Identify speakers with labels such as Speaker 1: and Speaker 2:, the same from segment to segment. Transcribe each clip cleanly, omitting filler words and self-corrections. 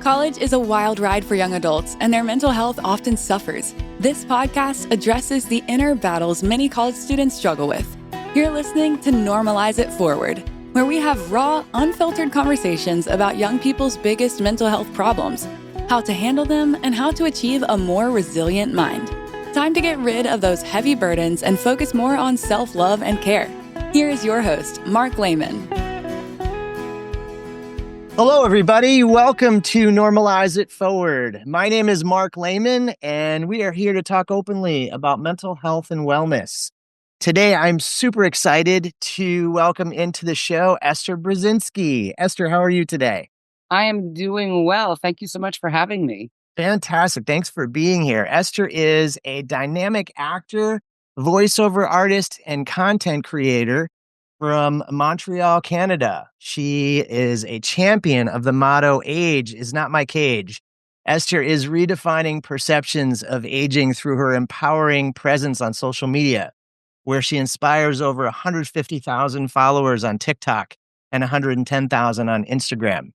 Speaker 1: College is a wild ride for young adults, and their mental health often suffers. This podcast addresses the inner battles many college students struggle with. You're listening to Normalize It Forward, where we have raw, unfiltered conversations about young people's biggest mental health problems, how to handle them, and how to achieve a more resilient mind. Time to get rid of those heavy burdens and focus more on self-love and care. Here is your host, Mark Lehman.
Speaker 2: Hello, everybody. Welcome to Normalize It Forward. My name is Mark Lehman, and we are here to talk openly about mental health and wellness. Today, I'm super excited to welcome into the show Esther Brzezinski. Esther, how are you today?
Speaker 3: I am doing well. Thank you so much for having me.
Speaker 2: Fantastic. Thanks for being here. Esther is a dynamic actor, voiceover artist, and content creator from Montreal, Canada. She is a champion of the motto, "Age is not my cage." Esther is redefining perceptions of aging through her empowering presence on social media, where she inspires over 150,000 followers on TikTok and 110,000 on Instagram.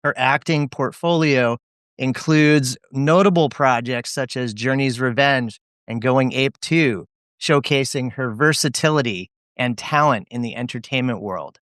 Speaker 2: Her acting portfolio includes notable projects such as Journey's Revenge and Going Ape 2, showcasing her versatility and talent in the entertainment world.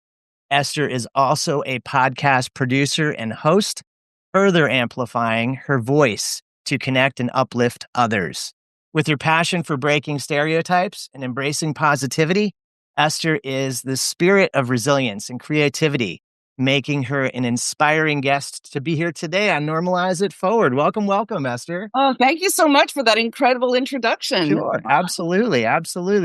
Speaker 2: Esther is also a podcast producer and host, further amplifying her voice to connect and uplift others. With her passion for breaking stereotypes and embracing positivity, Esther is the spirit of resilience and creativity, making her an inspiring guest to be here today on Normalize It Forward. Welcome, Esther.
Speaker 3: Oh, thank you so much for that incredible introduction.
Speaker 2: Sure, absolutely.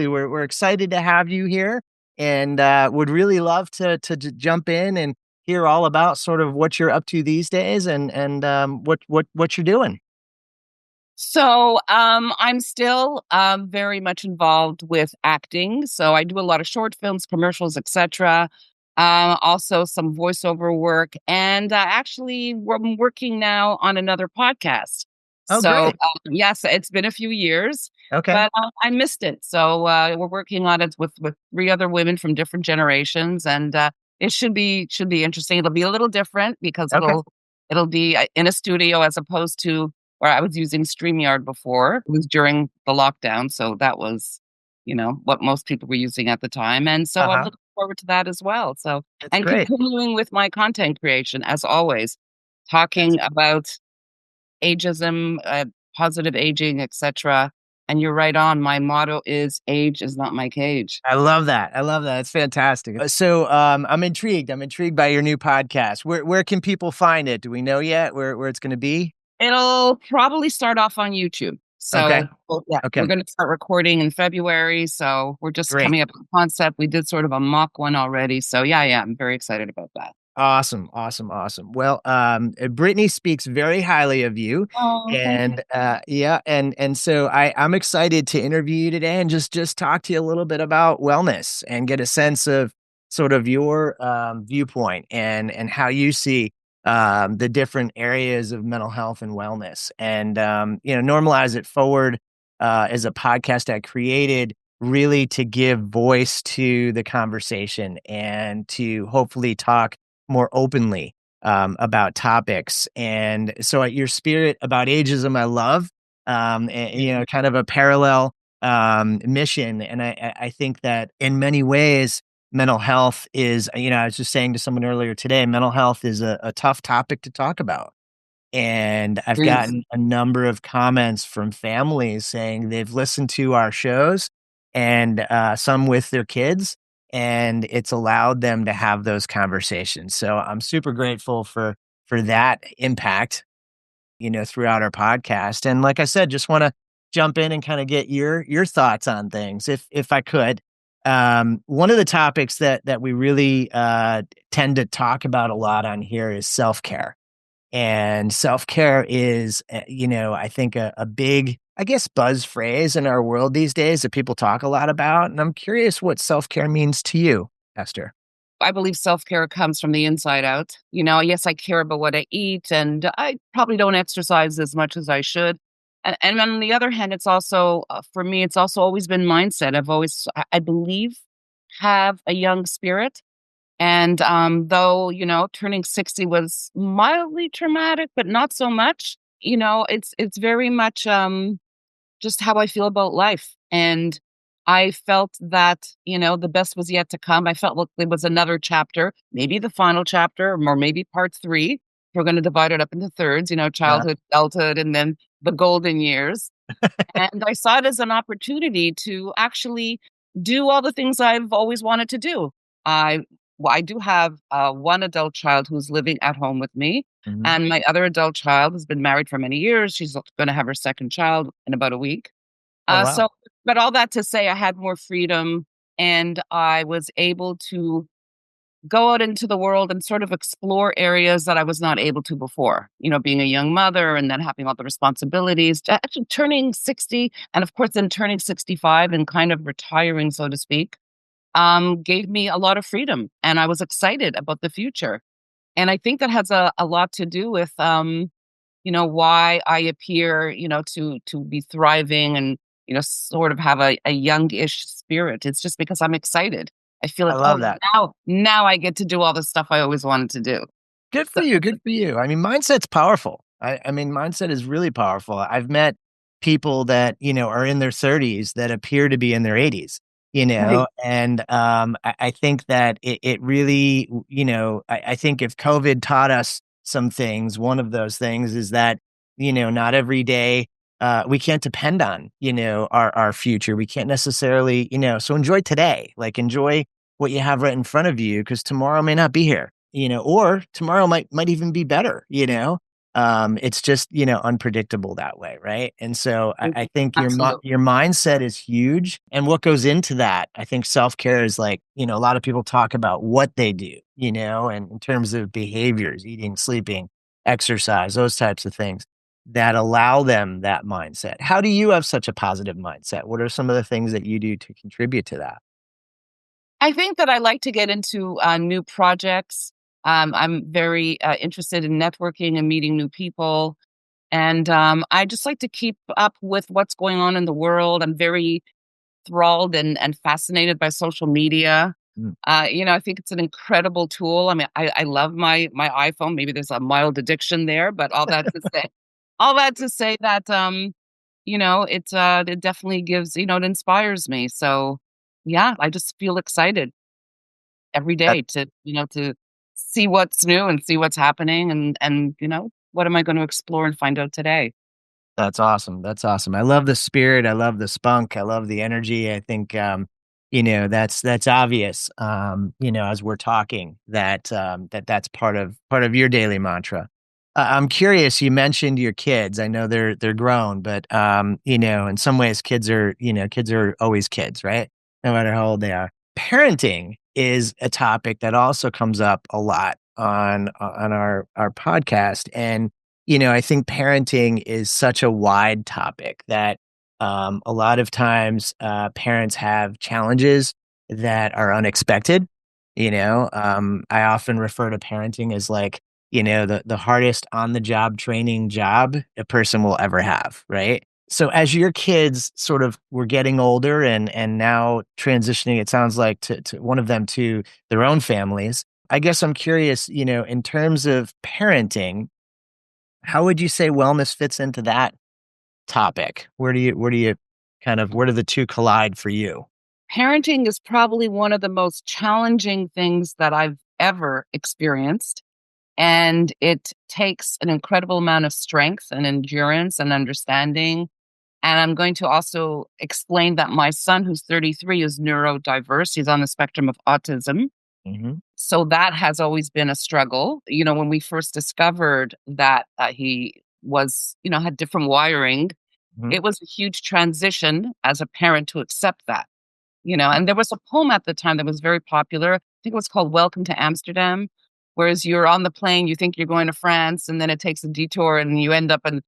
Speaker 2: We're excited to have you here, and would really love to jump in and hear all about sort of what you're up to these days and what you're doing.
Speaker 3: So I'm still very much involved with acting. So I do a lot of short films, commercials, etc. Also some voiceover work, and actually I'm working now on another podcast.
Speaker 2: Oh,
Speaker 3: So
Speaker 2: great.
Speaker 3: yes, it's been a few years,
Speaker 2: Okay.
Speaker 3: but I missed it. So we're working on it with three other women from different generations, and it should be interesting. It'll be a little different because
Speaker 2: Okay.
Speaker 3: it'll be in a studio as opposed to where I was using StreamYard before. It was during the lockdown, so that was what most people were using at the time, and so I'm looking forward to that as well. So
Speaker 2: That's great.
Speaker 3: continuing with my content creation as always, talking about ageism, positive aging, etc. And you're right on. My motto is "Age is not my cage."
Speaker 2: I love that. It's fantastic. So I'm intrigued. I'm intrigued by your new podcast. Where can people find it? Do we know yet where it's going to be?
Speaker 3: It'll probably start off on YouTube. So
Speaker 2: Okay.
Speaker 3: we're going to start recording in February. So we're just
Speaker 2: Great.
Speaker 3: coming up with a concept. We did sort of a mock one already. So yeah, I'm very excited about that.
Speaker 2: Awesome. Well, Brittany speaks very highly of you,
Speaker 3: Oh,
Speaker 2: and so I'm excited to interview you today and just talk to you a little bit about wellness and get a sense of sort of your viewpoint and how you see the different areas of mental health and wellness. And Normalize It Forward is a podcast I created really to give voice to the conversation and to hopefully talk more openly about topics. And so your spirit about ageism, I love, kind of a parallel mission. And I think that in many ways, mental health is, I was just saying to someone earlier today, mental health is a tough topic to talk about. And I've gotten a number of comments from families saying they've listened to our shows and some with their kids, and it's allowed them to have those conversations. So I'm super grateful for that impact, throughout our podcast. And like I said, just want to jump in and kind of get your thoughts on things, if I could. One of the topics that we really tend to talk about a lot on here is self-care. And self-care is, I think a big, buzz phrase in our world these days that people talk a lot about. And I'm curious what self-care means to you, Esther.
Speaker 3: I believe self-care comes from the inside out. Yes, I care about what I eat, and I probably don't exercise as much as I should. And on the other hand, it's also, for me, it's also always been mindset. I believe, have a young spirit. And though, turning 60 was mildly traumatic, but not so much, it's very much just how I feel about life. And I felt that, the best was yet to come. I felt like there was another chapter, maybe the final chapter, or maybe part three. We're going to divide it up into thirds,
Speaker 2: Yeah.
Speaker 3: childhood, adulthood, and then the golden years. And I saw it as an opportunity to actually do all the things I've always wanted to do. I I do have one adult child who's living at home with me,
Speaker 2: Mhm.
Speaker 3: and my other adult child has been married for many years. She's going to have her second child in about a week.
Speaker 2: Oh, wow.
Speaker 3: So, but all that to say, I had more freedom, and I was able to go out into the world and sort of explore areas that I was not able to before. Being a young mother and then having all the responsibilities, actually turning 60, and of course then turning 65 and kind of retiring, so to speak, gave me a lot of freedom, and I was excited about the future. And I think that has a lot to do with why I appear, to be thriving and, sort of have a youngish spirit. It's just because I'm excited. I feel
Speaker 2: I
Speaker 3: like, oh,
Speaker 2: love that.
Speaker 3: now I get to do all the stuff I always wanted to do.
Speaker 2: Good
Speaker 3: So
Speaker 2: for you, good for you. I mean, mindset's powerful. I mean, mindset is really powerful. I've met people that, are in their 30s that appear to be in their 80s,
Speaker 3: right.
Speaker 2: and, I think that it really, I think if COVID taught us some things, one of those things is that, not every day, we can't depend on, our future. We can't necessarily, so enjoy today, like, enjoy what you have right in front of you because tomorrow may not be here, or tomorrow might even be better, it's just, unpredictable that way, right? And so I think
Speaker 3: Absolutely.
Speaker 2: your mindset is huge, and what goes into that, I think self-care is like, a lot of people talk about what they do, and in terms of behaviors, eating, sleeping, exercise, those types of things that allow them that mindset. How do you have such a positive mindset? What are some of the things that you do to contribute to that?
Speaker 3: I think that I like to get into new projects. I'm very interested in networking and meeting new people. And I just like to keep up with what's going on in the world. I'm very enthralled and fascinated by social media.
Speaker 2: Mm.
Speaker 3: I think it's an incredible tool. I mean, I love my iPhone. Maybe there's a mild addiction there, but all that to say that it definitely gives, it inspires me. So yeah, I just feel excited every day to see what's new and see what's happening and what am I going to explore and find out today.
Speaker 2: That's awesome. That's awesome. I love the spirit. I love the spunk. I love the energy. I think, that's obvious. As we're talking, that's part of your daily mantra. I'm curious. You mentioned your kids. I know they're grown, but in some ways, kids are always kids, right? No matter how old they are. Parenting is a topic that also comes up a lot on our podcast, and I think parenting is such a wide topic that a lot of times parents have challenges that are unexpected. I often refer to parenting as like, the hardest on the job training job a person will ever have. Right. So as your kids sort of were getting older and now transitioning, it sounds like to one of them to their own families. I guess I'm curious, in terms of parenting, how would you say wellness fits into that topic? Where do you where do the 2 collide for you?
Speaker 3: Parenting is probably one of the most challenging things that I've ever experienced. And it takes an incredible amount of strength and endurance and understanding. And I'm going to also explain that my son, who's 33, is neurodiverse. He's on the spectrum of autism.
Speaker 2: Mhm,
Speaker 3: So that has always been a struggle. When we first discovered that he was, had different wiring,
Speaker 2: mhm,
Speaker 3: it was a huge transition as a parent to accept that. And there was a poem at the time that was very popular. I think it was called Welcome to Amsterdam. Whereas you're on the plane, you think you're going to France, and then it takes a detour and you end up in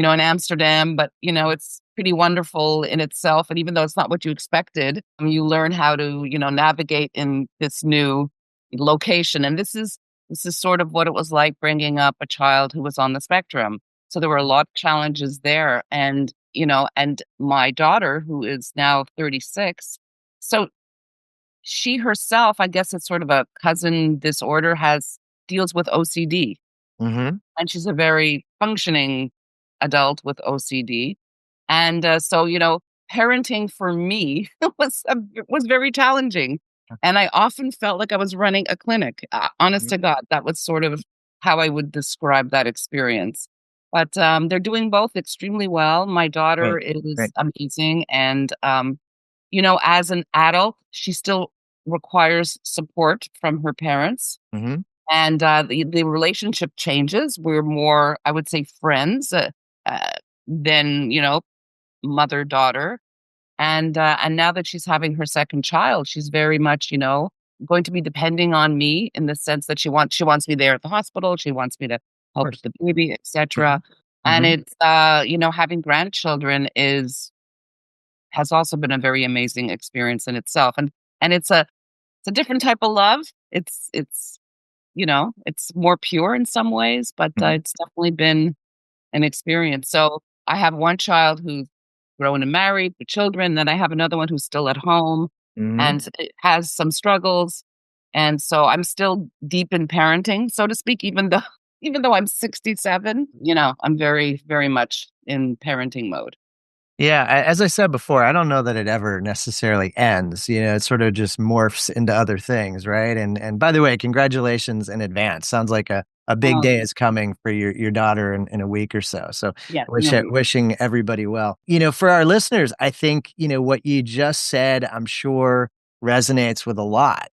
Speaker 3: Amsterdam. But, it's pretty wonderful in itself. And even though it's not what you expected, you learn how to, navigate in this new location. And this is sort of what it was like bringing up a child who was on the spectrum. So there were a lot of challenges there. And my daughter, who is now 36, so she herself, I guess it's sort of a cousin disorder, deals with OCD.
Speaker 2: Mm-hmm.
Speaker 3: And she's a very functioning adult with OCD. And so, parenting for me was very challenging. And I often felt like I was running a clinic. Honest to God, that was sort of how I would describe that experience. But they're doing both extremely well. My daughter
Speaker 2: Great.
Speaker 3: is
Speaker 2: Great.
Speaker 3: amazing. And, as an adult, she still requires support from her parents.
Speaker 2: Mm-hmm.
Speaker 3: And the relationship changes. We're more, I would say, friends uh, than, mother daughter. And now that she's having her second child, she's very much, going to be depending on me in the sense that she wants me there at the hospital. She wants me to
Speaker 2: Of
Speaker 3: help with
Speaker 2: course.
Speaker 3: the baby, etc. And
Speaker 2: Mm-hmm.
Speaker 3: it's having grandchildren has also been a very amazing experience in itself. And it's a different type of love. It's more pure in some ways, but
Speaker 2: Mm-hmm.
Speaker 3: it's definitely been an experience. So I have one child who's grown and married with children. Then I have another one who's still at home
Speaker 2: Mm-hmm.
Speaker 3: and it has some struggles. And so I'm still deep in parenting, so to speak, even though I'm 67, I'm very, very much in parenting mode.
Speaker 2: Yeah, as I said before, I don't know that it ever necessarily ends. It sort of just morphs into other things, right? And by the way, congratulations in advance. Sounds like a big
Speaker 3: Oh,
Speaker 2: day is coming for your daughter in a week or so. So
Speaker 3: yes, in a week.
Speaker 2: wishing everybody well. For our listeners, I think, what you just said, I'm sure resonates with a lot,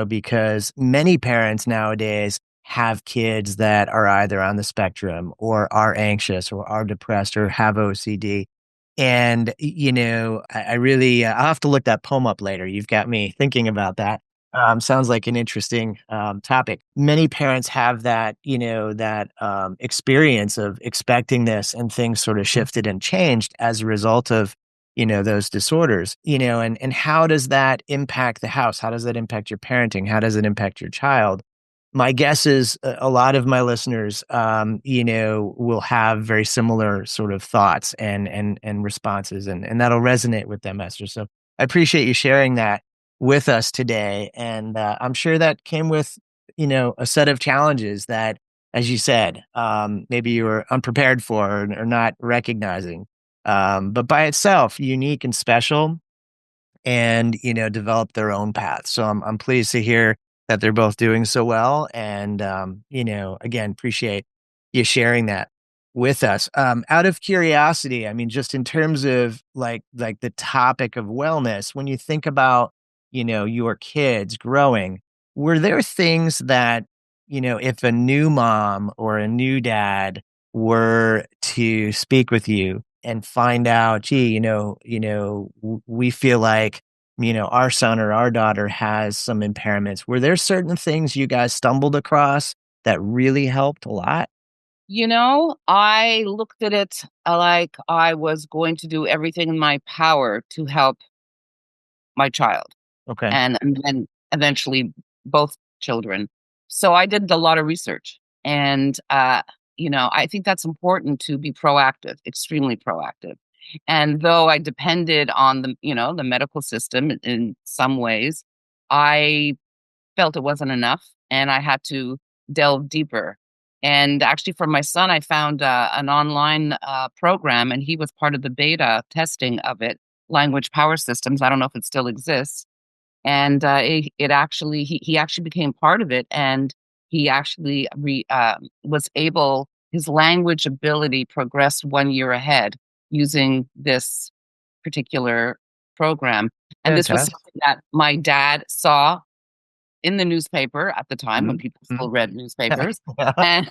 Speaker 2: because many parents nowadays have kids that are either on the spectrum or are anxious or are depressed or have OCD. And, I really, I'll have to look that poem up later. You've got me thinking about that. Sounds like an interesting topic. Many parents have that, experience of expecting this and things sort of shifted and changed as a result of, those disorders, and how does that impact the house? How does that impact your parenting? How does it impact your child? My guess is a lot of my listeners, will have very similar sort of thoughts and responses, and that'll resonate with them, Esther. So I appreciate you sharing that with us today, and I'm sure that came with a set of challenges that, as you said, maybe you were unprepared for or not recognizing, but by itself, unique and special and develop their own path. So I'm pleased to hear that they're both doing so well, and again, appreciate you sharing that with us. Out of curiosity, I mean, just in terms of like the topic of wellness, when you think about your kids growing, were there things that if a new mom or a new dad were to speak with you and find out, gee, we feel like, our son or our daughter has some impairments. Were there certain things you guys stumbled across that really helped a lot?
Speaker 3: I looked at it like I was going to do everything in my power to help my child
Speaker 2: Okay.
Speaker 3: and then eventually both children. So I did a lot of research and, I think that's important to be proactive, extremely proactive. And though I depended on the medical system in some ways, I felt it wasn't enough and I had to delve deeper. And actually, for my son, I found an online program and he was part of the beta testing of it, Language Power Systems. I don't know if it still exists. And it actually, he actually became part of it. And he actually was able, his language ability progressed 1 year ahead using this particular program. And this was
Speaker 2: Fantastic.
Speaker 3: something that my dad saw in the newspaper at the time when
Speaker 2: Mhm,
Speaker 3: people
Speaker 2: mhm.
Speaker 3: still read newspapers,
Speaker 2: Yeah.
Speaker 3: and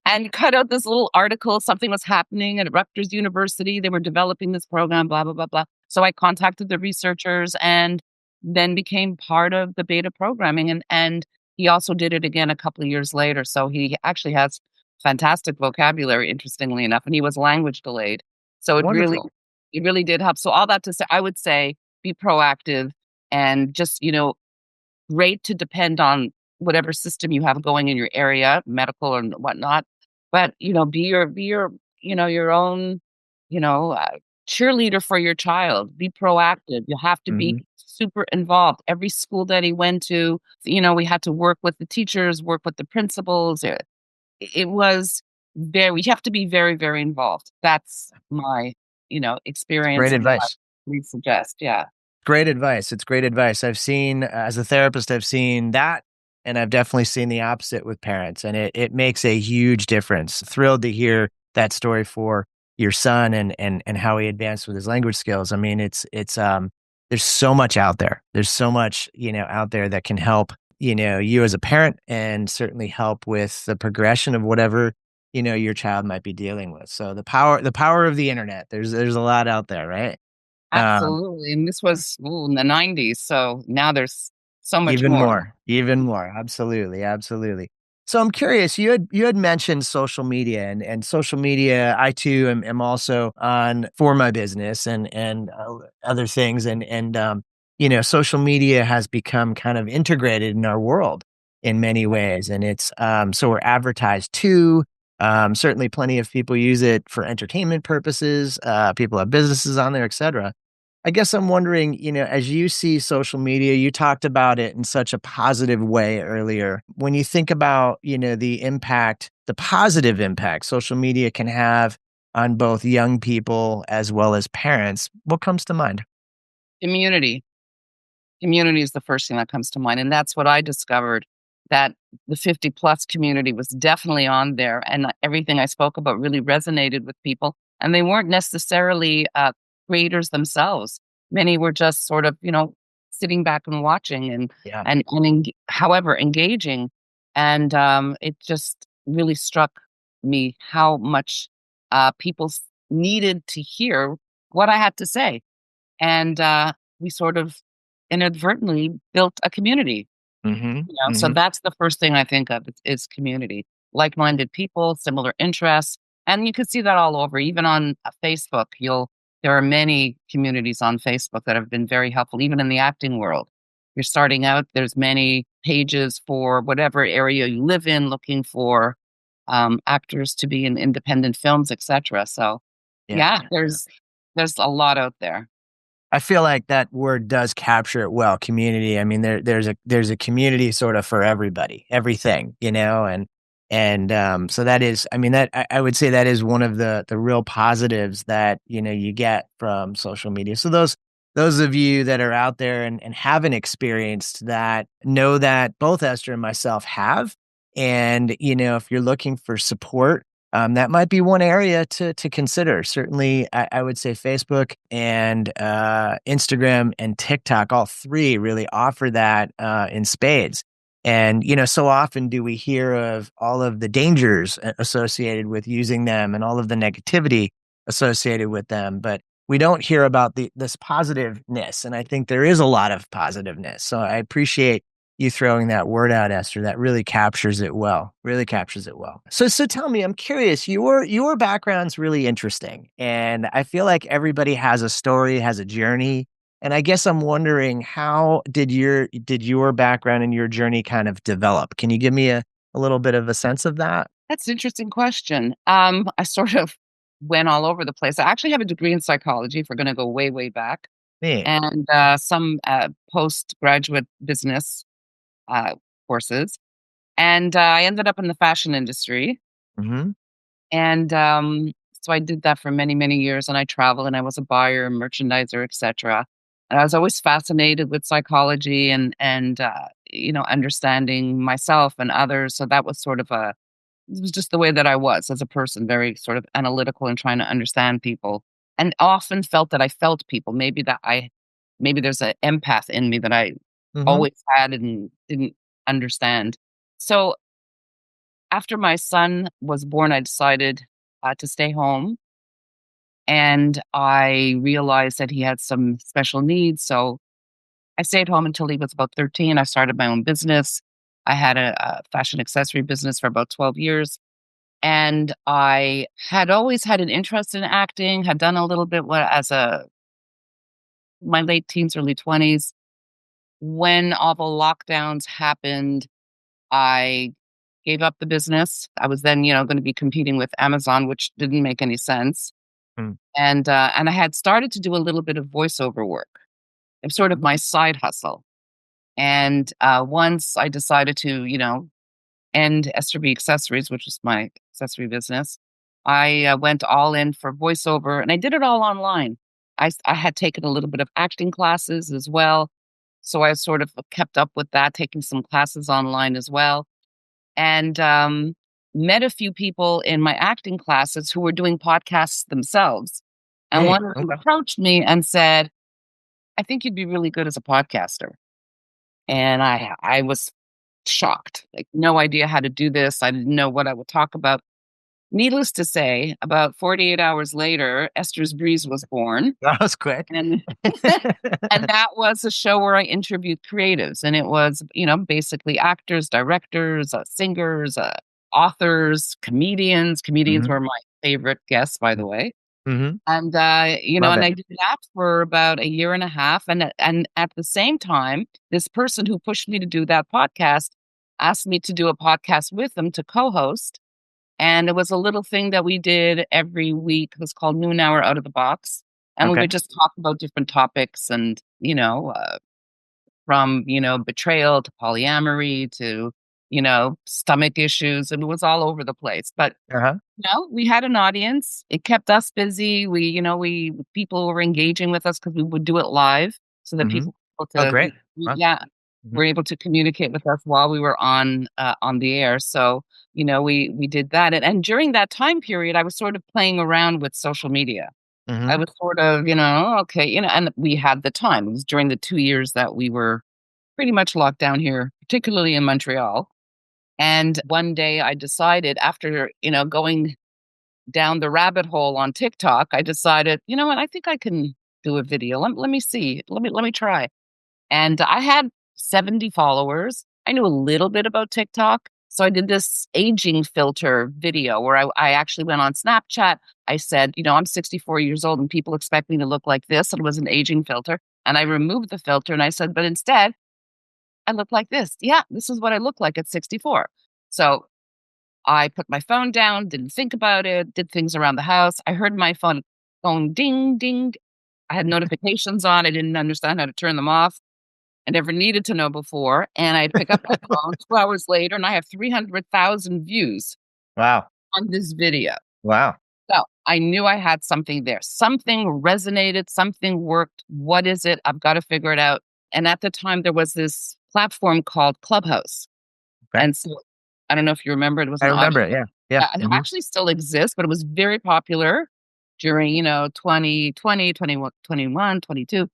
Speaker 3: and cut out this little article, something was happening at Rutgers University, they were developing this program, blah, blah, blah, blah. So I contacted the researchers and then became part of the beta programming, and he also did it again a couple of years later, so he actually has fantastic vocabulary, interestingly enough, and he was language delayed. So
Speaker 2: Wonderful.
Speaker 3: it really did help. So all that to say, I would say be proactive and just, great to depend on whatever system you have going in your area, medical and whatnot. But be your your own you know uh, cheerleader for your child. Be proactive. You have to be
Speaker 2: Mhm.
Speaker 3: super involved. Every school that he went to, we had to work with the teachers, work with the principals. It was you have to be very, very involved. That's my, experience
Speaker 2: Great
Speaker 3: and what I
Speaker 2: advice.
Speaker 3: would suggest. Yeah,
Speaker 2: Great advice. It's great advice. I've seen, as a therapist, I've seen that, and I've definitely seen the opposite with parents, and it makes a huge difference. Thrilled to hear that story for your son and how he advanced with his language skills. I mean, it's there's so much out there. There's so much, out there that can help, you as a parent, and certainly help with the progression of whatever, your child might be dealing with. So the power of the internet. There's a lot out there, right? Um,
Speaker 3: absolutely. And this was in the 90s. So now there's so much
Speaker 2: Even
Speaker 3: more.
Speaker 2: more, even more. Absolutely, absolutely. So I'm curious, you had mentioned social media and social media. I too am also on for my business and other things and social media has become kind of integrated in our world in many ways, and it's so we're advertised too. Certainly, plenty of people use it for entertainment purposes. People have businesses on there, etc. I guess I'm wondering, as you see social media, you talked about it in such a positive way earlier. When you think about, the impact, the positive impact social media can have on both young people as well as parents, what comes to mind?
Speaker 3: Community. Community is the first thing that comes to mind, and that's what I discovered, that the 50 plus community was definitely on there, and everything I spoke about really resonated with people, and they weren't necessarily, creators themselves. Many were just sort of, sitting back and watching and
Speaker 2: Yeah.
Speaker 3: however, engaging, and, it just really struck me how much, people needed to hear what I had to say. And we sort of inadvertently built a community.
Speaker 2: Mhm.
Speaker 3: So
Speaker 2: Mhm.
Speaker 3: that's the first thing I think of is community, like-minded people, similar interests, and you can see that all over. Even on Facebook, there are many communities on Facebook that have been very helpful, even in the acting world. You're starting out, there's many pages for whatever area you live in, looking for actors to be in independent films, etc. So
Speaker 2: Yeah.
Speaker 3: yeah, there's a lot out there.
Speaker 2: I feel like that word does capture it well, community. I mean, there's a community sort of for everybody, everything, and so that is, I mean, that I would say that is one of the real positives that you get from social media. So those of you that are out there and haven't experienced that, know that both Esther and myself have, and if you're looking for support, that might be one area to consider. Certainly, I would say Facebook and Instagram and TikTok, all three really offer that in spades. And so often do we hear of all of the dangers associated with using them and all of the negativity associated with them, but we don't hear about this positiveness. And I think there is a lot of positiveness. So I appreciate you throwing that word out, Esther. That really captures it well. Really captures it well. So tell me, I'm curious. Your background's really interesting, and I feel like everybody has a story, has a journey. And I guess I'm wondering, how did your background and your journey kind of develop? Can you give me a little bit of a sense of that?
Speaker 3: That's an interesting question. I sort of went all over the place. I actually have a degree in psychology, if we're going to go way, way back,
Speaker 2: Neat.
Speaker 3: and some postgraduate business uh, courses. And I ended up in the fashion industry.
Speaker 2: Hmm.
Speaker 3: And so I did that for many, many years. And I traveled and I was a buyer, merchandiser, etc. And I was always fascinated with psychology and understanding myself and others. So that was sort of it was just the way that I was as a person, very sort of analytical and trying to understand people, and often felt that I felt people. Maybe there's an empath in me that I
Speaker 2: Hmm.
Speaker 3: always had and didn't understand. So after my son was born, I decided to stay home, and I realized that he had some special needs. So I stayed home until he was about 13. I started my own business. I had a fashion accessory business for about 12 years. And I had always had an interest in acting, had done a little bit as my late teens, early 20s. When all the lockdowns happened, I gave up the business. I was then, going to be competing with Amazon, which didn't make any sense. And I had started to do a little bit of voiceover work. It's sort of my side hustle. And once I decided to, end Esther B Accessories, which was my accessory business, I went all in for voiceover, and I did it all online. I had taken a little bit of acting classes as well. So I sort of kept up with that, taking some classes online as well. And met a few people in my acting classes who were doing podcasts themselves. And
Speaker 2: Hey,
Speaker 3: one of them approached me and said, I think you'd be really good as a podcaster. And I was shocked, like no idea how to do this. I didn't know what I would talk about. Needless to say, about 48 hours later, Esther's Breeze was born.
Speaker 2: that was quick.
Speaker 3: And and that was a show where I interviewed creatives. And it was, basically actors, directors, singers, authors, comedians. Comedians
Speaker 2: Mhm.
Speaker 3: were my favorite guests, by the way.
Speaker 2: Mhm.
Speaker 3: And,
Speaker 2: Love
Speaker 3: and
Speaker 2: it.
Speaker 3: I did that for about a year and a half. And at the same time, this person who pushed me to do that podcast asked me to do a podcast with them to co-host. And it was a little thing that we did every week. It was called Noon Hour Out of the Box. And we
Speaker 2: Okay.
Speaker 3: would just talk about different topics and, from, betrayal to polyamory to, stomach issues. And it was all over the place. But
Speaker 2: Uh-huh.
Speaker 3: we had an audience. It kept us busy. People were engaging with us because we would do it live so that
Speaker 2: Mhm.
Speaker 3: people were
Speaker 2: Oh,
Speaker 3: able to,
Speaker 2: great. Wow.
Speaker 3: yeah,
Speaker 2: Mhm.
Speaker 3: were able to communicate with us while we were on the air. So, we did that. And during that time period, I was sort of playing around with social media. I
Speaker 2: Mhm.
Speaker 3: was sort of, okay, and we had the time. It was during the 2 years that we were pretty much locked down here, particularly in Montreal. And one day I decided after, going down the rabbit hole on TikTok, I decided, you know what, I think I can do a video. Let me see. Let me try. And I had 70 followers. I knew a little bit about TikTok. So I did this aging filter video where I actually went on Snapchat. I said, I'm 64 years old and people expect me to look like this. And it was an aging filter. And I removed the filter and I said, but instead, I look like this. Yeah, this is what I look like at 64. So I put my phone down, didn't think about it, did things around the house. I heard my phone going ding, ding. I had notifications on. I didn't understand how to turn them off. I never needed to know before. And I'd pick up my phone 2 hours later and I have 300,000 views
Speaker 2: Wow.
Speaker 3: on this video.
Speaker 2: Wow.
Speaker 3: So I knew I had something there. Something resonated, something worked. What is it? I've got to figure it out. And at the time, there was this platform called Clubhouse.
Speaker 2: Okay.
Speaker 3: And so I don't know if you remember, it was
Speaker 2: I
Speaker 3: an
Speaker 2: remember
Speaker 3: audio.
Speaker 2: it. Yeah. Yeah.
Speaker 3: Yeah, it
Speaker 2: Mhm.
Speaker 3: actually still exists, but it was very popular during, 2020, 21, 21, 22.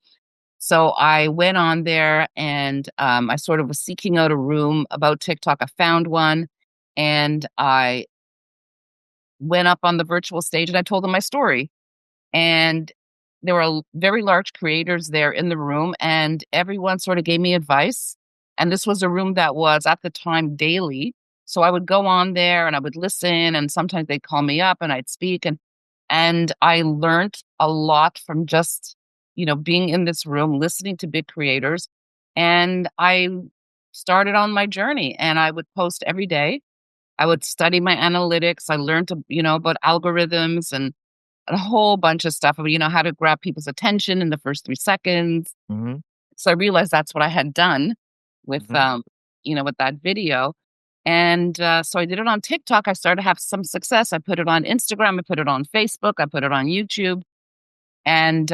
Speaker 3: So I went on there and I sort of was seeking out a room about TikTok. I found one and I went up on the virtual stage and I told them my story. And there were very large creators there in the room, and everyone sort of gave me advice. And this was a room that was at the time daily. So I would go on there and I would listen, and sometimes they'd call me up and I'd speak. And I learned a lot from just, being in this room, listening to big creators. And I started on my journey and I would post every day. I would study my analytics. I learned to, about algorithms and a whole bunch of stuff of, how to grab people's attention in the first 3 seconds.
Speaker 2: Mhm.
Speaker 3: So I realized that's what I had done with,
Speaker 2: Mhm.
Speaker 3: with that video. And so I did it on TikTok. I started to have some success. I put it on Instagram. I put it on Facebook. I put it on YouTube. And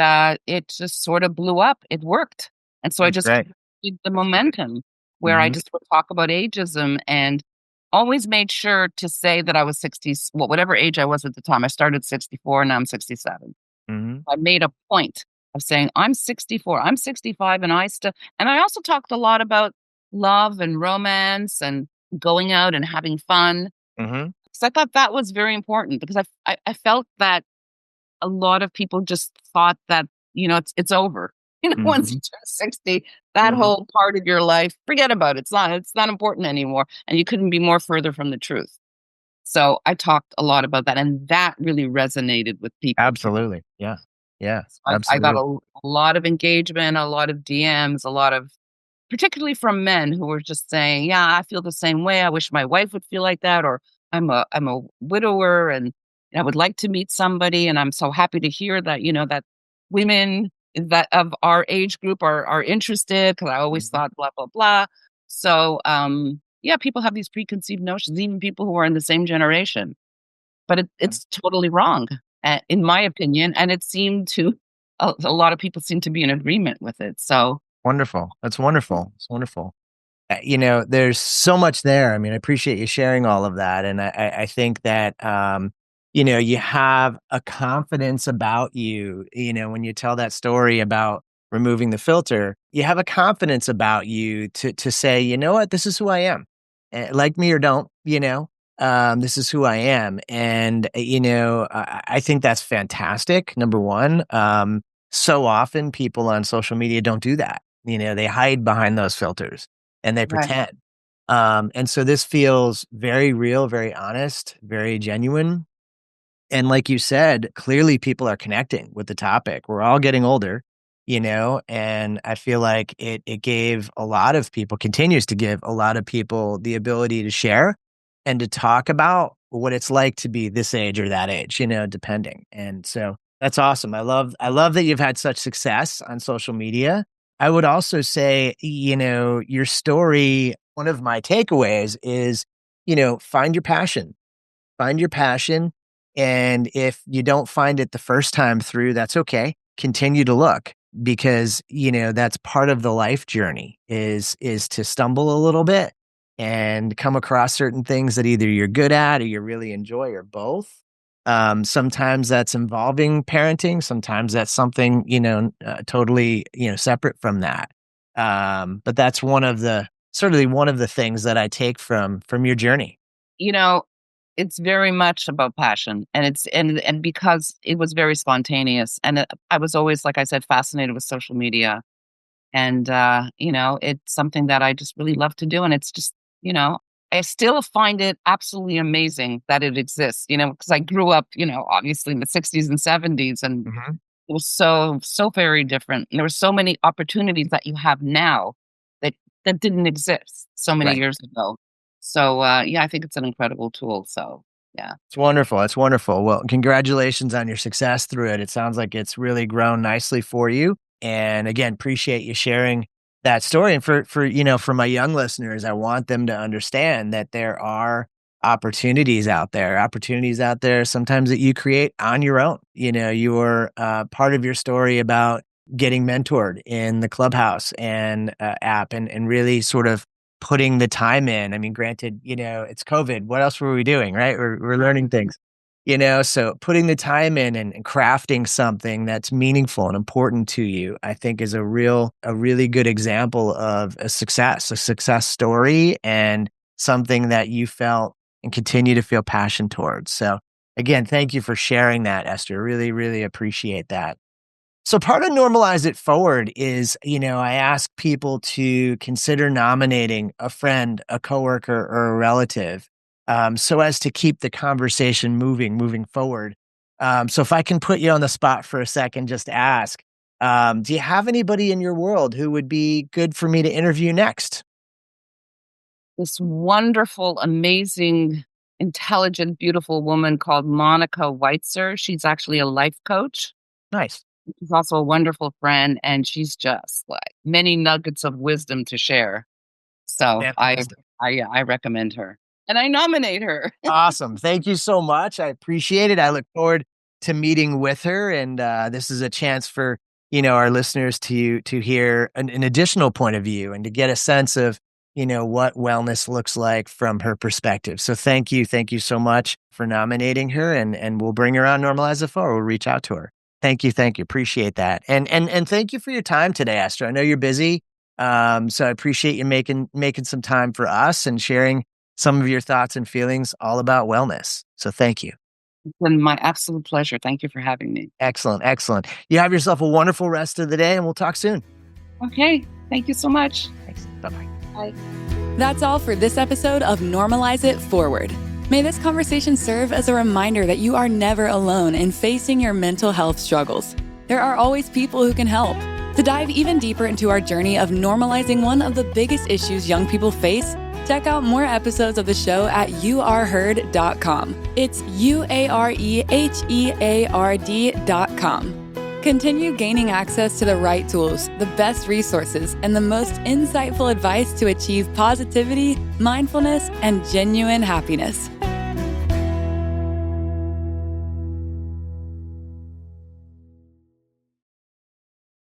Speaker 3: it just sort of blew up. It worked. And so I
Speaker 2: That's
Speaker 3: just
Speaker 2: great.
Speaker 3: continued the momentum where I
Speaker 2: Mhm.
Speaker 3: just would talk about ageism and always made sure to say that I was 60, well, whatever age I was at the time. I started 64, now I'm 67.
Speaker 2: Mhm.
Speaker 3: I made a point of saying, I'm 64, I'm 65, and and I also talked a lot about love and romance and going out and having fun.
Speaker 2: Mhm.
Speaker 3: So I thought that was very important because I felt that a lot of people just thought that, it's over. Once you
Speaker 2: Mhm.
Speaker 3: turn 60, that
Speaker 2: Mhm.
Speaker 3: whole part of your life, forget about it. It's not important anymore. And you couldn't be more further from the truth. So I talked a lot about that. And that really resonated with people.
Speaker 2: Absolutely. Yeah. Yeah.
Speaker 3: I got
Speaker 2: Absolutely.
Speaker 3: a lot of engagement, a lot of DMs, a lot of, particularly from men who were just saying, "Yeah, I feel the same way. I wish my wife would feel like that," or I'm a widower and I would like to meet somebody, and I'm so happy to hear that that women that of our age group are interested, because I always thought blah, blah, blah. So, yeah, people have these preconceived notions, even people who are in the same generation. But it's totally wrong, in my opinion. And it seemed to, a lot of people seem to be in agreement with it. So,
Speaker 2: Wonderful. That's wonderful. It's wonderful. There's so much there. I mean, I appreciate you sharing all of that. And I think that, you have a confidence about you, when you tell that story about removing the filter, you have a confidence about you to say, you know what, this is who I am. Like me or don't, this is who I am. And, I think that's fantastic. Number one, so often people on social media don't do that. They hide behind those filters and they
Speaker 3: right.
Speaker 2: pretend. And so this feels very real, very honest, very genuine. And like you said, clearly people are connecting with the topic. We're all getting older, and I feel like it gave a lot of people, continues to give a lot of people the ability to share and to talk about what it's like to be this age or that age, depending. And so that's awesome. I love that you've had such success on social media. I would also say, your story, one of my takeaways is, find your passion. Find your passion. And if you don't find it the first time through, that's okay. Continue to look, because, that's part of the life journey is to stumble a little bit and come across certain things that either you're good at or you really enjoy, or both. Sometimes that's involving parenting. Sometimes that's something, totally, separate from that. But that's one of the things that I take from your journey.
Speaker 3: It's very much about passion, and it's and because it was very spontaneous, and I was always, like I said, fascinated with social media, and it's something that I just really love to do, and it's just, I still find it absolutely amazing that it exists, because I grew up, obviously in the 60s and 70s, and it was so very different. And there were so many opportunities that you have now that didn't exist so many
Speaker 2: Right.
Speaker 3: years ago. So, yeah, I think it's an incredible tool. So, yeah.
Speaker 2: It's wonderful. It's wonderful. Well, congratulations on your success through it. It sounds like it's really grown nicely for you. And again, appreciate you sharing that story. And for my young listeners, I want them to understand that there are opportunities out there sometimes that you create on your own. You're part of your story about getting mentored in the Clubhouse and app and really sort of putting the time in. I mean, granted, it's COVID. What else were we doing, right? We're learning things, so putting the time in and crafting something that's meaningful and important to you, I think is a really good example of a success story, and something that you felt and continue to feel passion towards. So again, thank you for sharing that, Esther. Really, really appreciate that. So part of Normalize It Forward is, I ask people to consider nominating a friend, a coworker, or a relative, so as to keep the conversation moving forward. So if I can put you on the spot for a second, just ask, do you have anybody in your world who would be good for me to interview next?
Speaker 3: This wonderful, amazing, intelligent, beautiful woman called Monica Weitzer. She's actually a life coach.
Speaker 2: Nice.
Speaker 3: She's also a wonderful friend, and she's just like many nuggets of wisdom to share. So
Speaker 2: Fantastic.
Speaker 3: I recommend her, and I nominate her.
Speaker 2: Awesome. Thank you so much. I appreciate it. I look forward to meeting with her. And this is a chance for, our listeners to hear an additional point of view and to get a sense of, what wellness looks like from her perspective. So thank you. Thank you so much for nominating her, and we'll bring her on Normalize It Forward. We'll reach out to her. Thank you. Appreciate that. And thank you for your time today, Esther. I know you're busy. So I appreciate you making some time for us and sharing some of your thoughts and feelings all about wellness. So thank you.
Speaker 3: It's been my absolute pleasure. Thank you for having me.
Speaker 2: Excellent. You have yourself a wonderful rest of the day, and we'll talk soon.
Speaker 3: Okay. Thank you so much.
Speaker 2: Thanks. Bye-bye.
Speaker 3: Bye.
Speaker 1: That's all for this episode of Normalize It Forward. May this conversation serve as a reminder that you are never alone in facing your mental health struggles. There are always people who can help. To dive even deeper into our journey of normalizing one of the biggest issues young people face, check out more episodes of the show at youareheard.com. It's UAREHEARD.com. Continue gaining access to the right tools, the best resources, and the most insightful advice to achieve positivity, mindfulness, and genuine happiness.